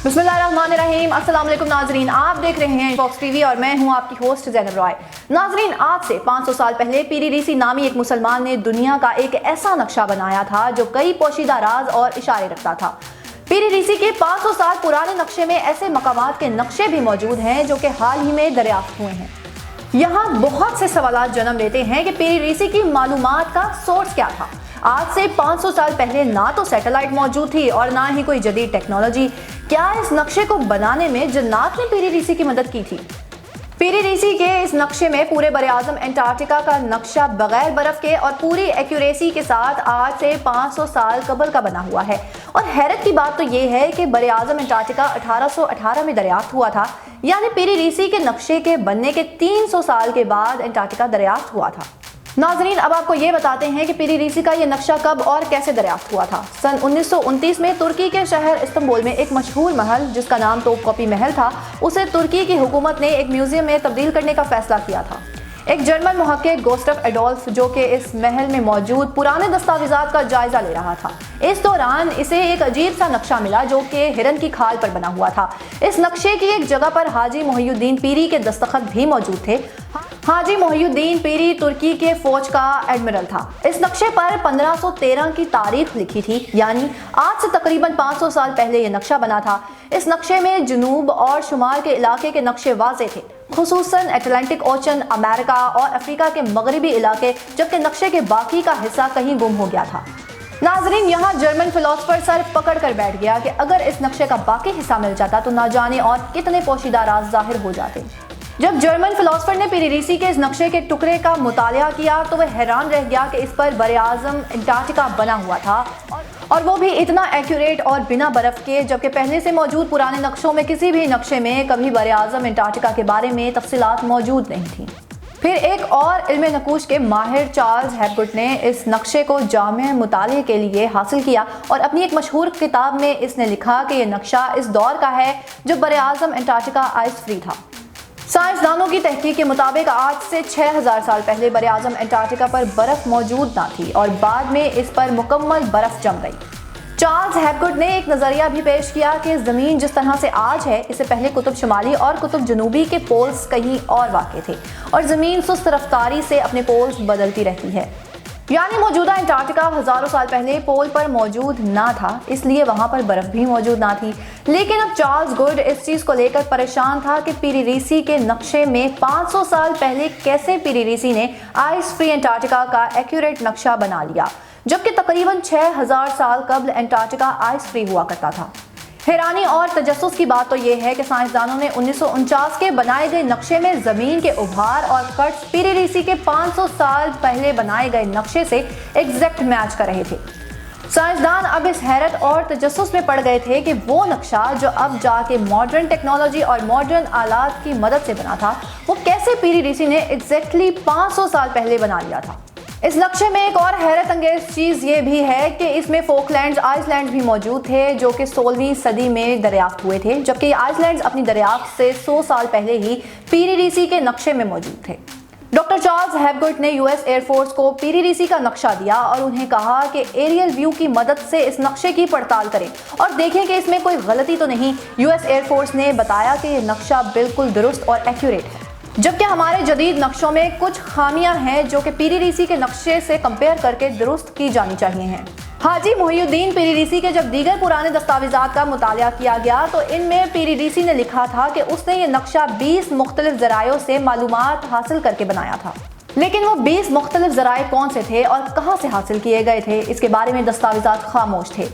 बिस्मिल्लाहिर्रहमानिर्रहीम। अस्सलाम वालेकुम नाजरीन, आप देख रहे हैं इनफॉक्स टीवी और मैं हूं आपकी होस्ट ज़ैनब रॉय। नाजरीन, आज से 500 साल पहले पीरी रीसी नामी एक मुसलमान ने दुनिया का एक ऐसा नक्शा बनाया था जो कई पोशीदा राज और इशारे रखता था। पीरी रीसी के 500 साल पुराने नक्शे में ऐसे मकामात के नक्शे भी मौजूद हैं जो कि हाल ही में दरियाफ्त हुए हैं। यहाँ बहुत से सवालात जन्म लेते हैं कि पीरी रीसी की मालूमात का सोर्स क्या था। आज से 500 साल पहले ना तो सैटेलाइट मौजूद थी और ना ही कोई जदीद टेक्नोलॉजी। क्या इस नक्शे को बनाने में जन्नात ने पीरी रीसी की मदद की थी? पीरी रीसी के इस नक्शे में पूरे बरे-आज़म अंटार्कटिका का नक्शा बगैर बर्फ के और पूरी एक्यूरेसी के साथ आज से 500 साल कबल का बना हुआ है। और हैरत की बात तो ये है कि बरे-आज़म अंटार्कटिका 1818 में दरियाफ्त हुआ था, यानी पीरी रीसी के नक्शे के बनने के 300 साल के बाद अंटार्कटिका दरियाफ्त हुआ था। नाजरीन, अब आपको ये बताते हैं कि पीरी रीसी का ये नक्शा कब और कैसे दरियाफ्त हुआ था। सन 1929 में तुर्की के शहर इस्तांबुल में एक मशहूर महल जिसका नाम तोपकापी महल था, उसे तुर्की की हुकूमत ने एक म्यूजियम में तब्दील करने का फैसला किया था। एक जर्मन मुहक्किक गुस्ताव एडोल्फ जो कि इस महल में मौजूद पुराने दस्तावेजात का जायजा ले रहा था। इस दौरान इसे एक अजीब सा नक्शा मिला जो कि हिरन की खाल पर बना हुआ था। इस नक्शे की एक जगह पर हाजी मोहिउद्दीन पीरी के दस्तखत भी मौजूद थे। हाजी मोहिउद्दीन पीरी तुर्की के फौज का एडमिरल था। इस नक्शे पर 1513 की तारीख लिखी थी, यानी आज से तकरीबन 500 साल पहले ये नक्शा बना था। इस नक्शे में जनूब और शुमाल के इलाके के नक्शे वाज़े थे, खुसूसन अटलांटिक ओशन, अमेरिका और अफ्रीका के मगरबी इलाके, जबकि नक्शे के बाकी का हिस्सा कहीं गुम हो गया था। नाजरीन, यहाँ जर्मन फिलोसफर सर पकड़ कर बैठ गया कि अगर इस नक्शे का बाकी हिस्सा मिल जाता तो ना जाने और कितने पोशीदा राज जाहिर हो जाते। जब जर्मन फिलोसफर ने पीरी रीसी के इस नक्शे के टुकड़े का मुतालिया किया तो वह हैरान रह गया कि इस पर बरे-आज़म अंटार्कटिका बना हुआ था, और वो भी इतना एक्यूरेट और बिना बर्फ के, जबकि पहले से मौजूद पुराने नक्शों में किसी भी नक्शे में कभी बरे-आज़म अंटार्कटिका के बारे में तफसीलात मौजूद नहीं थी। फिर एक और इल्म नकूश के माहिर चार्ल्स हैपगुड ने इस नक्शे को जामे मुताले के लिए हासिल किया और अपनी एक मशहूर किताब में इसने लिखा कि यह नक्शा इस दौर का है जो बरे-आज़म अंटार्कटिका आइस फ्री था। साइंसदानों की तहकीक के मुताबिक आज से 6000 साल पहले बरे-आज़म अंटार्कटिका पर बर्फ मौजूद ना थी और बाद में इस पर मुकम्मल बर्फ जम गई। चार्ल्स हैपगुड ने एक नज़रिया भी पेश किया कि ज़मीन जिस तरह से आज है, इससे पहले कुतुब शुमाली और कुतुब जनूबी के पोल्स कहीं और वाक़ थे और ज़मीन सुस्त रफ्तारी से अपने पोल्स बदलती रहती है। यानी मौजूदा अंटार्कटिका हज़ारों साल पहले पोल पर मौजूद ना था, इसलिए वहाँ पर बर्फ़ भी मौजूद ना थी। लेकिन अब चार्ल्स गुड इस चीज़ को लेकर परेशान था कि पीरी रीसी के नक्शे में 500 साल पहले कैसे पीरी रीसी ने आइस फ्री अंटार्कटिका का एक्यूरेट नक्शा बना लिया, जबकि तकरीबन 6000 साल कबल अंटार्कटिका आइस फ्री हुआ करता था। हैरानी और तजस्सुस की बात तो यह है कि साइंसदानों ने 1949 के बनाए गए नक्शे में ज़मीन के उभार और कट्स पीरी रीसी के 500 साल पहले बनाए गए नक्शे से एग्जैक्ट मैच कर रहे थे। साइंसदान अब इस हैरत और तजस्सुस में पड़ गए थे कि वो नक्शा जो अब जाके मॉडर्न टेक्नोलॉजी और मॉडर्न आलात की मदद से बना था, वो कैसे पीरी रीसी ने एग्जैक्टली 500 साल पहले बना लिया था। इस नक्शे में एक और हैरत अंगेज चीज़ ये भी है कि इसमें फोकलैंड्स आइसलैंड्स भी मौजूद थे जो कि 16वीं सदी में दरियाफ्त हुए थे, जबकि आइसलैंड्स अपनी दरियाफ्त से 100 साल पहले ही पीरी रीसी के नक्शे में मौजूद थे। डॉक्टर चार्ल्स हैपगुड ने यूएस एयरफोर्स को पीरी रीसी का नक्शा दिया और उन्हें कहा कि एरियल व्यू की मदद से इस नक्शे की पड़ताल करें और देखें कि इसमें कोई गलती तो नहीं। यूएस एयरफोर्स ने बताया कि यह नक्शा बिल्कुल दुरुस्त और एक्यूरेट है, जबकि हमारे जदीद नक्शों में कुछ खामियां हैं जो कि पीरी रीसी के नक्शे से कंपेयर करके दुरुस्त की जानी चाहिए हैं। हाजी मोहिउद्दीन पीरी रीसी के जब दीगर पुराने दस्तावेजात का मुतालिया किया गया तो इनमें पीरी रीसी ने लिखा था कि उसने ये नक्शा 20 मुख्तलिफ ज़रायों से मालूमात हासिल करके बनाया था। लेकिन वो 20 मुख्तलिफ ज़राए कौन से थे और कहाँ से हासिल किए गए थे, इसके बारे में दस्तावेजात खामोश थे।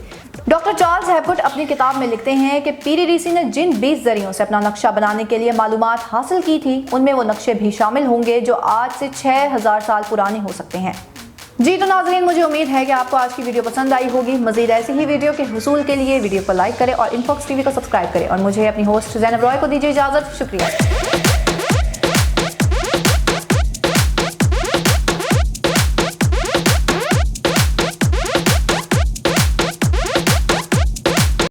डॉक्टर चार्ल्स हैपगुड अपनी किताब में लिखते हैं कि पीरी रीसी ने जिन 20 ज़रियों से अपना नक्शा बनाने के लिए मालूमात हासिल की थी, उनमें वो नक्शे भी शामिल होंगे जो आज से 6000 साल पुराने हो सकते हैं। जी तो नाज़रीन, मुझे उम्मीद है कि आपको आज की वीडियो पसंद आई होगी। मज़ीद ऐसी ही वीडियो के हुसूल के लिए वीडियो को लाइक करें और इनफॉक्स टीवी को सब्सक्राइब करें और मुझे अपनी होस्ट ज़ैनब रॉय को दीजिए इजाज़त। शुक्रिया।